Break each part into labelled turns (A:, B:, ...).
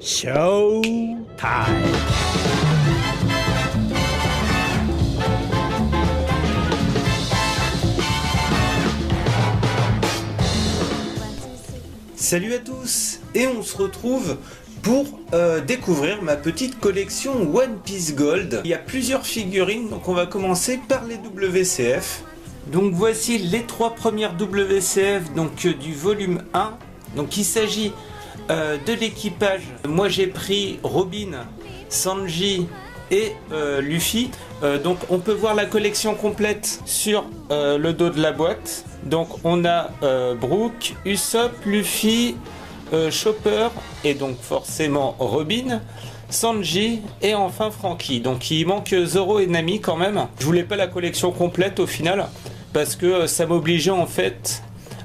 A: Show time. Salut à tous, et on se retrouve pour découvrir ma petite collection One Piece Gold. Il y a plusieurs figurines, donc on va commencer par les WCF. Donc voici les trois premières WCF donc, du volume 1. Donc il s'agit de l'équipage. Moi j'ai pris Robin, Sanji et Luffy. Donc on peut voir la collection complète sur le dos de la boîte. Donc on a Brook, Usopp, Luffy, Chopper et donc forcément Robin, Sanji et enfin Franky. Donc il manque Zoro et Nami quand même. Je voulais pas la collection complète au final parce que ça m'obligeait en fait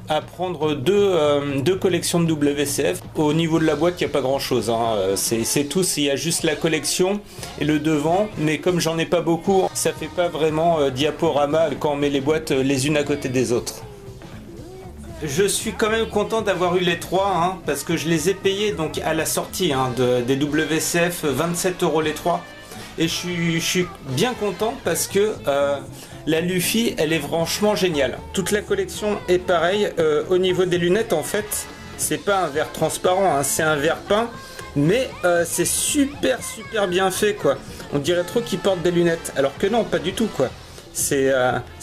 A: à prendre deux collections de WCF. Au niveau de la boîte, il n'y a pas grand chose, hein. C'est tout, il y a juste la collection et le devant, mais comme j'en ai pas beaucoup, ça fait pas vraiment diaporama quand on met les boîtes les unes à côté des autres. Je suis quand même content d'avoir eu les trois, hein, parce que je les ai payés donc à la sortie hein, des WCF, 27 € les trois. Et je suis bien content parce que la Luffy, elle est franchement géniale. Toute la collection est pareille. Au niveau des lunettes, en fait, c'est pas un verre transparent, hein, c'est un verre peint. Mais c'est super bien fait, quoi. On dirait trop qu'ils portent des lunettes. Alors que non, pas du tout, quoi. C'est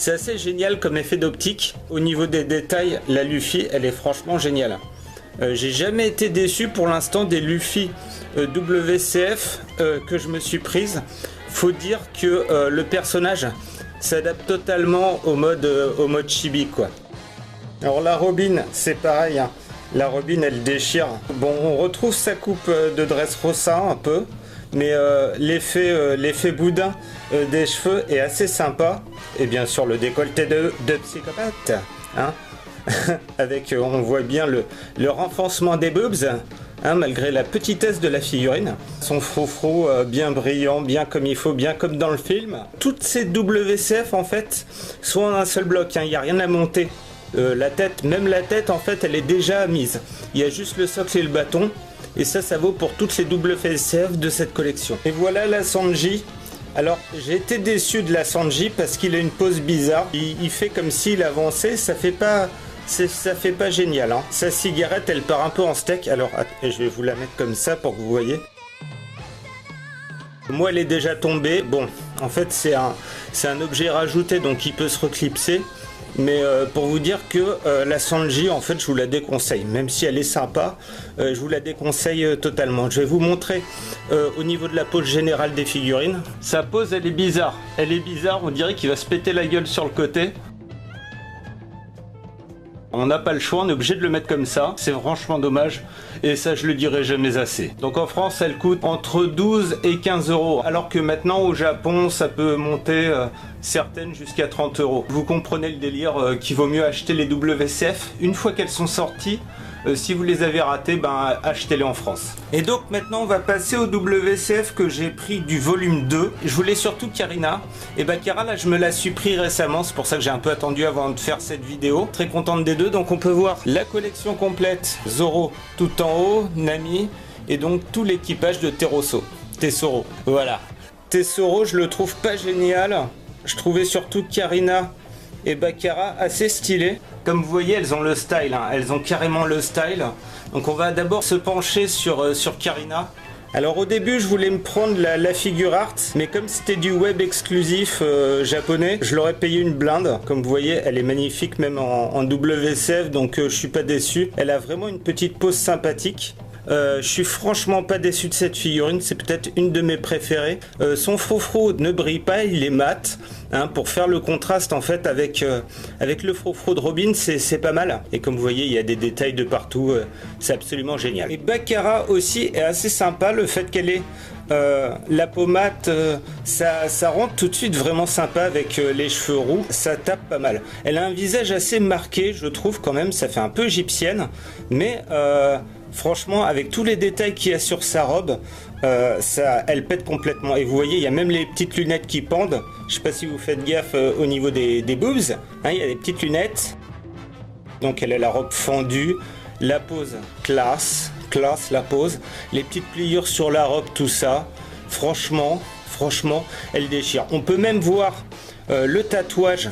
A: assez génial comme effet d'optique. Au niveau des détails, la Luffy, elle est franchement géniale. J'ai jamais été déçu pour l'instant des Luffy WCF que je me suis prise. Faut dire que le personnage s'adapte totalement au mode chibi, quoi. Alors la Robin, c'est pareil, hein. La Robin, elle déchire. Bon, on retrouve sa coupe de Dressrosa un peu, mais l'effet boudin des cheveux est assez sympa. Et bien sûr le décolleté de psychopathe, hein. Avec, on voit bien le renforcement des boobs, hein, malgré la petitesse de la figurine. Son froufrou bien brillant, bien comme il faut, bien comme dans le film. Toutes ces WCF en fait sont en un seul bloc, hein, il n'y a rien à monter. La tête, même la tête en fait elle est déjà mise. Il y a juste le socle et le bâton. Et ça vaut pour toutes les WCF de cette collection. Et voilà la Sanji. Alors j'ai été déçu de la Sanji parce qu'il a une pose bizarre. Il fait comme s'il avançait, ça fait pas génial, hein. Sa cigarette elle part un peu en steak. Alors je vais vous la mettre comme ça pour que vous voyez. Moi elle est déjà tombée. Bon, en fait c'est un objet rajouté donc il peut se reclipser. Mais pour vous dire que la Sanji, en fait, je vous la déconseille. Même si elle est sympa, je vous la déconseille totalement. Je vais vous montrer au niveau de la pose générale des figurines. Sa pose, elle est bizarre. Elle est bizarre, on dirait qu'il va se péter la gueule sur le côté. On n'a pas le choix, on est obligé de le mettre comme ça. C'est franchement dommage. Et ça, je le dirai jamais assez. Donc en France, elle coûte entre 12 et 15 €. Alors que maintenant, au Japon, ça peut monter certaines jusqu'à 30 €. Vous comprenez le délire qu'il vaut mieux acheter les WCF une fois qu'elles sont sorties. Si vous les avez ratées, ben achetez-les en France. Et donc maintenant on va passer au WCF que j'ai pris du volume 2. Je voulais surtout Karina. Et Bakara là je me la suis pris récemment, c'est pour ça que j'ai un peu attendu avant de faire cette vidéo. Très contente des deux, donc on peut voir la collection complète. Zoro tout en haut, Nami et donc tout l'équipage de Tesoro. Voilà. Tesoro je le trouve pas génial. Je trouvais surtout Karina et Bakara assez stylés. Comme vous voyez, elles ont le style, hein. Elles ont carrément le style. Donc on va d'abord se pencher sur Karina. Alors au début, je voulais me prendre la figure art, mais comme c'était du web exclusif japonais, je l'aurais payé une blinde. Comme vous voyez, elle est magnifique même en WCF, donc je suis pas déçu. Elle a vraiment une petite pose sympathique. Je suis franchement pas déçu de cette figurine, c'est peut-être une de mes préférées. Son froufrou ne brille pas, il est mat, hein, pour faire le contraste en fait avec le froufrou de Robin, c'est pas mal. Et comme vous voyez, il y a des détails de partout, c'est absolument génial. Et Bakara aussi est assez sympa, le fait qu'elle ait la pommade, ça rend tout de suite vraiment sympa avec les cheveux roux, ça tape pas mal. Elle a un visage assez marqué, je trouve quand même, ça fait un peu égyptienne, mais franchement, avec tous les détails qu'il y a sur sa robe, elle pète complètement. Et vous voyez, il y a même les petites lunettes qui pendent. Je sais pas si vous faites gaffe au niveau des boobs. Hein, il y a des petites lunettes. Donc elle a la robe fendue, la pose classe, classe la pose, les petites pliures sur la robe, tout ça, franchement, elle déchire. On peut même voir le tatouage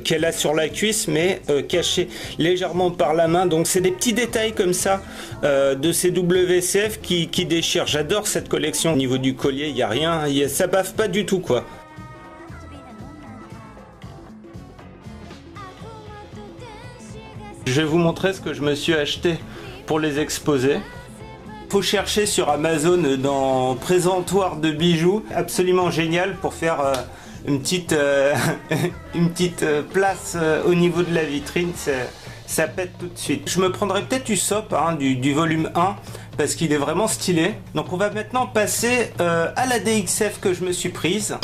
A: qu'elle a sur la cuisse, mais caché légèrement par la main. Donc c'est des petits détails comme ça de ces WCF qui déchirent. J'adore cette collection. Au niveau du collier, il n'y a rien, ça baffe pas du tout quoi. Je vais vous montrer ce que je me suis acheté pour les exposer. Faut chercher sur Amazon dans présentoir de bijoux, absolument génial pour faire une petite place au niveau de la vitrine, ça pète tout de suite. Je me prendrais peut-être Usopp du volume 1 parce qu'il est vraiment stylé. Donc on va maintenant passer à la DXF que je me suis prise.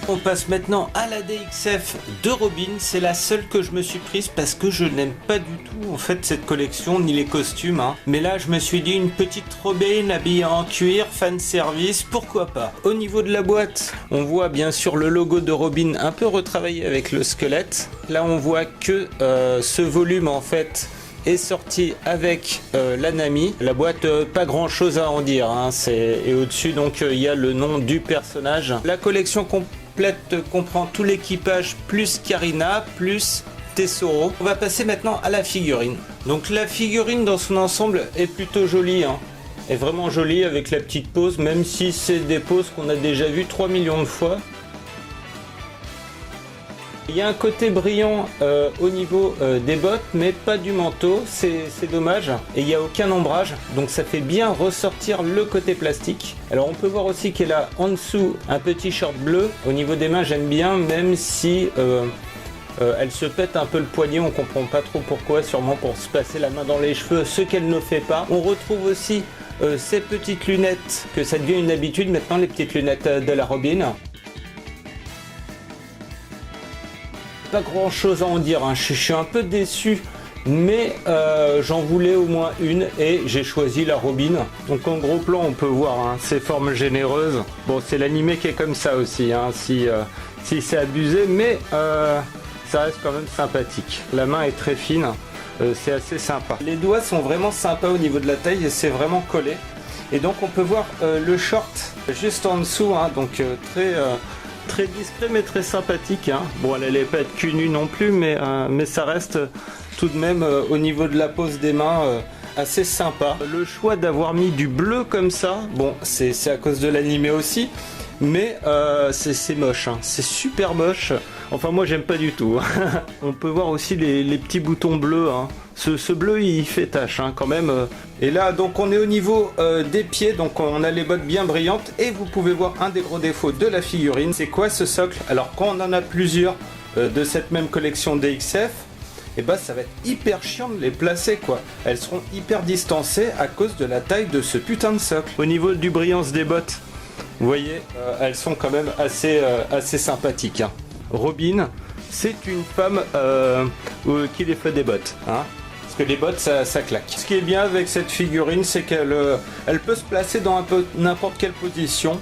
A: On passe maintenant à la DXF de Robin, c'est la seule que je me suis prise parce que je n'aime pas du tout en fait cette collection ni les costumes. Mais là je me suis dit une petite Robin habillée en cuir, fan service, pourquoi pas. Au niveau de la boîte, on voit bien sûr le logo de Robin un peu retravaillé avec le squelette. Là on voit que ce volume en fait est sorti avec la Nami. La boîte, pas grand chose à en dire, et au-dessus donc il y a le nom du personnage. La collection complète comprend tout l'équipage plus Karina plus Tesoro. On va passer maintenant à la figurine. Donc la figurine dans son ensemble est plutôt jolie, est vraiment jolie avec la petite pose, même si c'est des poses qu'on a déjà vues 3 millions de fois. Il y a un côté brillant au niveau des bottes, mais pas du manteau, c'est dommage. Et il n'y a aucun ombrage, donc ça fait bien ressortir le côté plastique. Alors on peut voir aussi qu'elle a en dessous un petit short bleu. Au niveau des mains, j'aime bien, même si elle se pète un peu le poignet, on comprend pas trop pourquoi, sûrement pour se passer la main dans les cheveux, ce qu'elle ne fait pas. On retrouve aussi ces petites lunettes, que ça devient une habitude maintenant, les petites lunettes de la Robin. Pas grand chose à en dire, je suis un peu déçu, mais j'en voulais au moins une et j'ai choisi la Robin. Donc en gros plan on peut voir ses formes généreuses. Bon, c'est l'animé qui est comme ça aussi, si c'est abusé, mais ça reste quand même sympathique. La main est très fine, c'est assez sympa. Les doigts sont vraiment sympas au niveau de la taille et c'est vraiment collé. Et donc on peut voir le short juste en dessous, donc très discret mais très sympathique. Bon, elle n'allait pas être cul nu non plus, mais ça reste tout de même au niveau de la pose des mains assez sympa. Le choix d'avoir mis du bleu comme ça, bon, c'est à cause de l'animé aussi, mais c'est moche, c'est super moche. Enfin moi j'aime pas du tout. On peut voir aussi les petits boutons bleus. Ce bleu il fait tache quand même. Et là donc on est au niveau des pieds, donc on a les bottes bien brillantes et vous pouvez voir un des gros défauts de la figurine. C'est quoi ce socle? Alors quand on en a plusieurs de cette même collection DXF, et ça va être hyper chiant de les placer quoi. Elles seront hyper distancées à cause de la taille de ce putain de socle. Au niveau du brillance des bottes, vous voyez, elles sont quand même assez sympathiques. Robin, c'est une femme qui les fait des bottes, parce que les bottes ça claque. Ce qui est bien avec cette figurine, c'est qu'elle elle peut se placer dans un peu n'importe quelle position.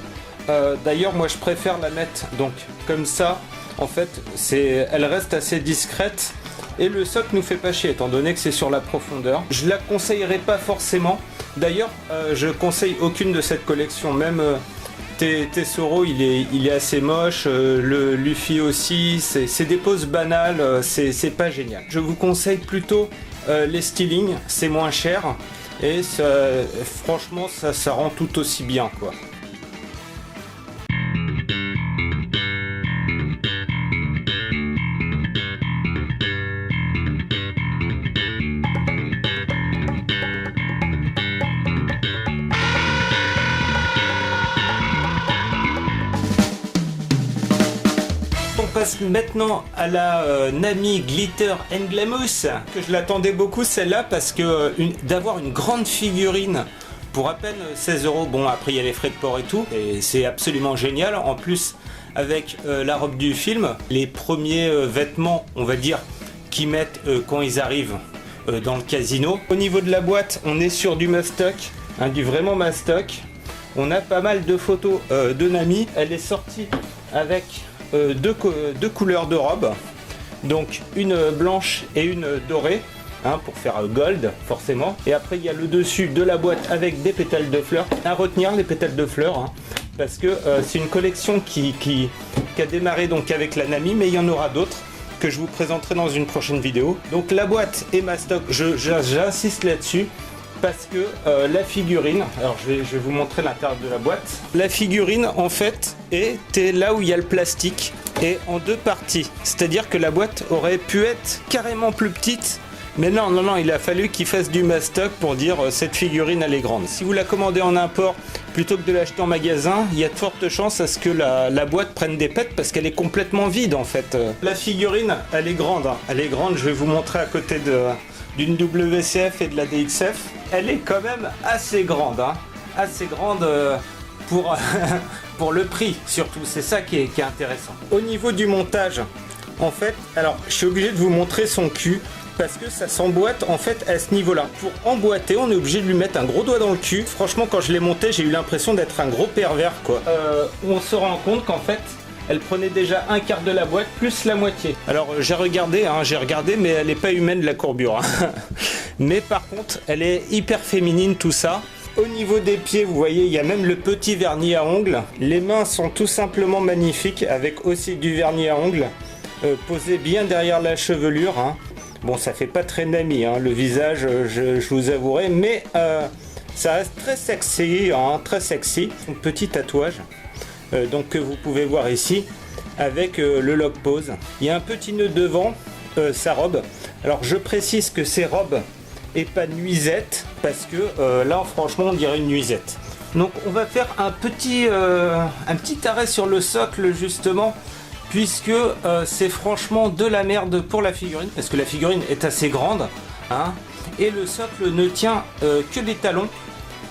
A: D'ailleurs moi je préfère la mettre donc comme ça, en fait elle reste assez discrète et le socle nous fait pas chier étant donné que c'est sur la profondeur. Je la conseillerais pas forcément, d'ailleurs je conseille aucune de cette collection, même Tesoro il est assez moche, le Luffy aussi, c'est des poses banales, c'est pas génial. Je vous conseille plutôt les stylings, c'est moins cher et franchement ça rend tout aussi bien quoi. Maintenant à la Nami Glitter and Glamour, que je l'attendais beaucoup celle-là parce que d'avoir une grande figurine pour à peine 16 €, bon après il y a les frais de port et tout, et c'est absolument génial. En plus avec la robe du film, les premiers vêtements on va dire qu'ils mettent quand ils arrivent dans le casino. Au niveau de la boîte, on est sur du mastoc, hein, du vraiment mastoc. On a pas mal de photos de Nami. Elle est sortie avec deux couleurs de robe, donc une blanche et une dorée, hein, pour faire gold forcément. Et après il y a le dessus de la boîte avec des pétales de fleurs. À retenir les pétales de fleurs, hein, parce que c'est une collection qui a démarré donc avec la Nami, mais il y en aura d'autres que je vous présenterai dans une prochaine vidéo. Donc la boîte est mastoc, j'insiste là-dessus. Parce que la figurine, alors je vais vous montrer l'intérieur de la boîte. La figurine en fait était là où il y a le plastique et en deux parties. C'est-à-dire que la boîte aurait pu être carrément plus petite. Mais non, il a fallu qu'il fasse du mastoc pour dire cette figurine elle est grande. Si vous la commandez en import plutôt que de l'acheter en magasin, il y a de fortes chances à ce que la boîte prenne des pètes parce qu'elle est complètement vide en fait. La figurine elle est grande, hein. Elle est grande, je vais vous montrer à côté d'une WCF et de la DXF. Elle est quand même assez grande, hein. Assez grande pour, pour le prix surtout, c'est ça qui est intéressant. Au niveau du montage, en fait, alors je suis obligé de vous montrer son cul parce que ça s'emboîte en fait à ce niveau-là. Pour emboîter, on est obligé de lui mettre un gros doigt dans le cul. Franchement, quand je l'ai monté, j'ai eu l'impression d'être un gros pervers, quoi. On se rend compte qu'en fait, elle prenait déjà un quart de la boîte plus la moitié. Alors j'ai regardé, mais elle n'est pas humaine la courbure. Hein. Mais par contre, elle est hyper féminine tout ça. Au niveau des pieds, vous voyez, il y a même le petit vernis à ongles. Les mains sont tout simplement magnifiques avec aussi du vernis à ongles posé bien derrière la chevelure. Hein. Bon, ça fait pas très Nami, hein, le visage, je vous avouerai, mais ça reste très sexy, hein, très sexy. Un petit tatouage. Donc que vous pouvez voir ici avec le lock pose. Il y a un petit nœud devant sa robe. Alors je précise que c'est robe et pas nuisette parce que là franchement on dirait une nuisette. Donc on va faire un petit arrêt sur le socle justement puisque c'est franchement de la merde pour la figurine parce que la figurine est assez grande, hein, et le socle ne tient que des talons,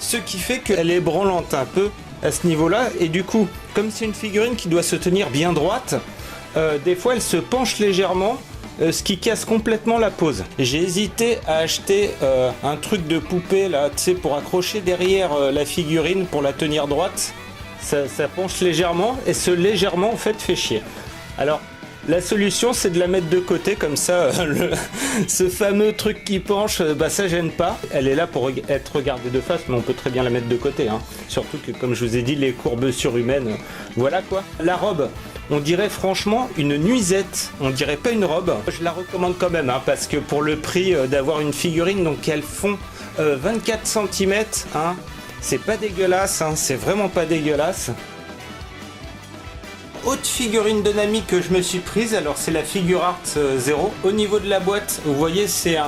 A: ce qui fait qu'elle est branlante un peu à ce niveau-là, et du coup, comme c'est une figurine qui doit se tenir bien droite, des fois elle se penche légèrement, ce qui casse complètement la pose. J'ai hésité à acheter un truc de poupée là, tu sais, pour accrocher derrière la figurine pour la tenir droite. Ça penche légèrement, et ce légèrement en fait fait chier. Alors la solution c'est de la mettre de côté comme ça, ce fameux truc qui penche, bah ça gêne pas. Elle est là pour être regardée de face, mais on peut très bien la mettre de côté, hein. Surtout que comme je vous ai dit, les courbes surhumaines, voilà quoi. La robe, on dirait franchement une nuisette, on dirait pas une robe. Je la recommande quand même, hein, parce que pour le prix d'avoir une figurine, donc elles font 24 cm, hein, c'est pas dégueulasse, hein, c'est vraiment pas dégueulasse. Autre figurine de Nami que je me suis prise, alors c'est la Figure Art 0. Au niveau de la boîte, vous voyez, c'est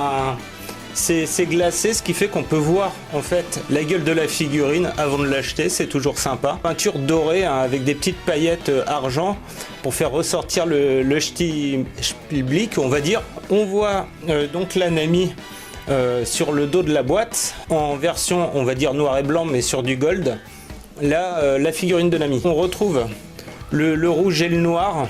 A: glacé, ce qui fait qu'on peut voir en fait la gueule de la figurine avant de l'acheter, c'est toujours sympa. Peinture dorée, hein, avec des petites paillettes argent pour faire ressortir le Spielblick, on va dire. On voit donc la Nami sur le dos de la boîte en version, on va dire noir et blanc, mais sur du gold. Là, la figurine de Nami. On retrouve le rouge et le noir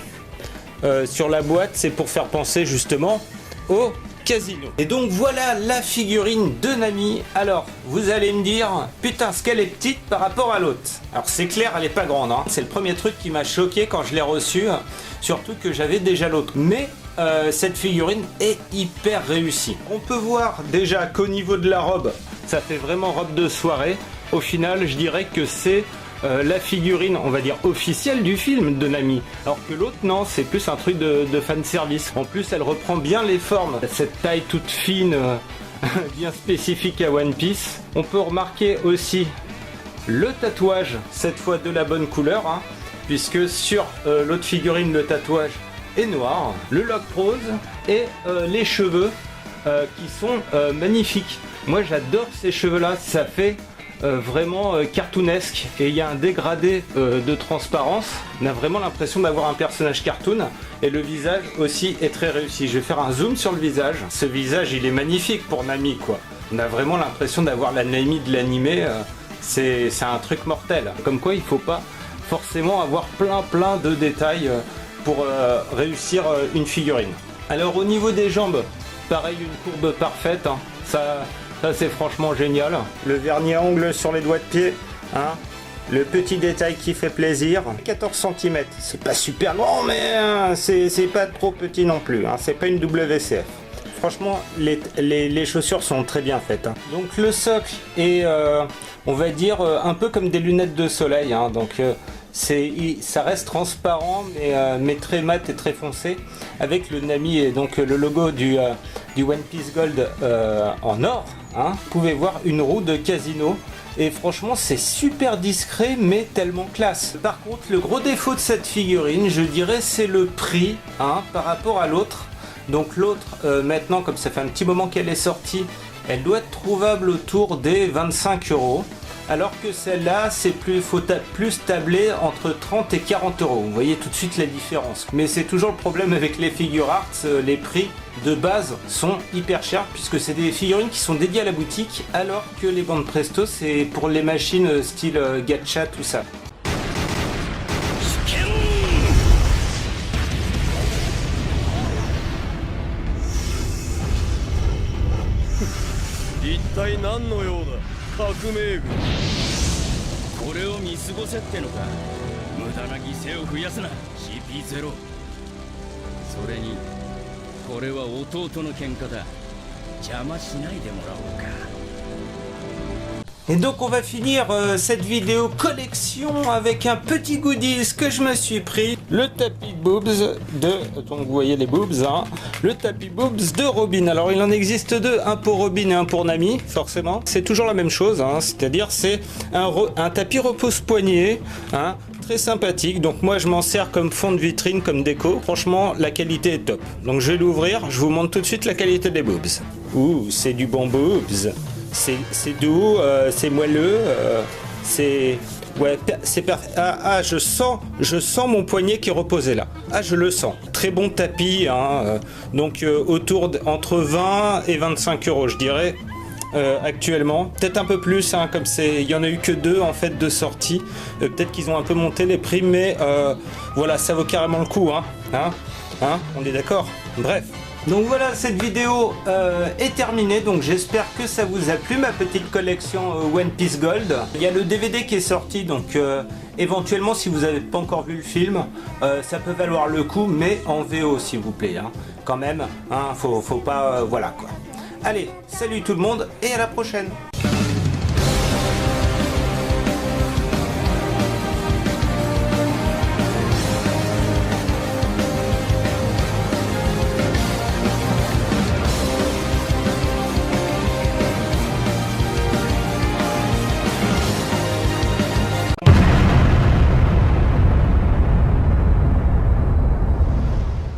A: sur la boîte, c'est pour faire penser justement au casino. Et donc voilà la figurine de Nami. Alors vous allez me dire, putain ce qu'elle est petite par rapport à l'autre. Alors c'est clair, elle est pas grande, hein. C'est le premier truc qui m'a choqué quand je l'ai reçue, surtout que j'avais déjà l'autre. Mais cette figurine est hyper réussie. On peut voir déjà qu'au niveau de la robe, ça fait vraiment robe de soirée. Au final, je dirais que c'est la figurine, on va dire, officielle du film de Nami. Alors que l'autre, non, c'est plus un truc de fanservice. En plus, elle reprend bien les formes. Cette taille toute fine, bien spécifique à One Piece. On peut remarquer aussi le tatouage, cette fois de la bonne couleur, hein, puisque sur l'autre figurine, le tatouage est noir. Le lock rose et les cheveux qui sont magnifiques. Moi, j'adore ces cheveux-là. Ça fait vraiment cartoonesque, et il y a un dégradé de transparence. On a vraiment l'impression d'avoir un personnage cartoon, et le visage aussi est très réussi. Je vais faire un zoom sur le visage. Ce visage, il est magnifique pour Nami, quoi. On a vraiment l'impression d'avoir la Nami de l'animé. C'est un truc mortel. Comme quoi, il faut pas forcément avoir plein de détails pour réussir une figurine. Alors au niveau des jambes, pareil, une courbe parfaite, hein. Ça c'est franchement génial. Le vernis à ongles sur les doigts de pied, hein. Le petit détail qui fait plaisir. 14 cm, c'est pas super grand, mais c'est pas trop petit non plus, hein. C'est pas une WCF. Franchement, les chaussures sont très bien faites, hein. Donc le socle est, on va dire, un peu comme des lunettes de soleil, hein. Donc ça reste transparent, mais très mat et très foncé, avec le Nami et donc le logo du One Piece Gold en or, hein. Vous pouvez voir une roue de casino. Et franchement, c'est super discret, mais tellement classe. Par contre, le gros défaut de cette figurine, je dirais, c'est le prix, hein, par rapport à l'autre. Donc l'autre, maintenant, comme ça fait un petit moment qu'elle est sortie, elle doit être trouvable autour des 25 €. Alors que celle-là, faut plus tabler entre 30 et 40 €. Vous voyez tout de suite la différence. Mais c'est toujours le problème avec les figure arts, les prix de base sont hyper chers puisque c'est des figurines qui sont dédiées à la boutique, alors que les bandes presto c'est pour les machines style gacha, tout ça.
B: 革命軍これを見過ごせってのか。無駄な犠牲を増やすな CP0。 それにこれは弟の喧嘩だ。邪魔しないでもらおうか。
A: Et donc on va finir cette vidéo collection avec un petit goodies que je me suis pris. Le tapis boobs de... Donc vous voyez les boobs, hein. Le tapis boobs de Robin. Alors il en existe deux, un pour Robin et un pour Nami, forcément. C'est toujours la même chose, hein. C'est-à-dire c'est un tapis repose-poignet, hein, très sympathique. Donc moi je m'en sers comme fond de vitrine, comme déco. Franchement la qualité est top. Donc je vais l'ouvrir, je vous montre tout de suite la qualité des boobs. Ouh, c'est du bon boobs. C'est doux, c'est moelleux, c'est... Ouais, c'est parfait. Ah, je sens mon poignet qui est reposé là. Ah, je le sens. Très bon tapis, hein, donc entre 20 et 25 €, je dirais, actuellement. Peut-être un peu plus, hein, comme il y en a eu que deux en fait de sortie. Peut-être qu'ils ont un peu monté les prix, mais voilà, ça vaut carrément le coup, hein, on est d'accord. Bref. Donc voilà, cette vidéo est terminée, donc j'espère que ça vous a plu, ma petite collection One Piece Gold. Il y a le DVD qui est sorti, donc éventuellement si vous n'avez pas encore vu le film, ça peut valoir le coup, mais en VO s'il vous plaît, hein. Quand même, hein, faut pas... voilà quoi. Allez, salut tout le monde et à la prochaine.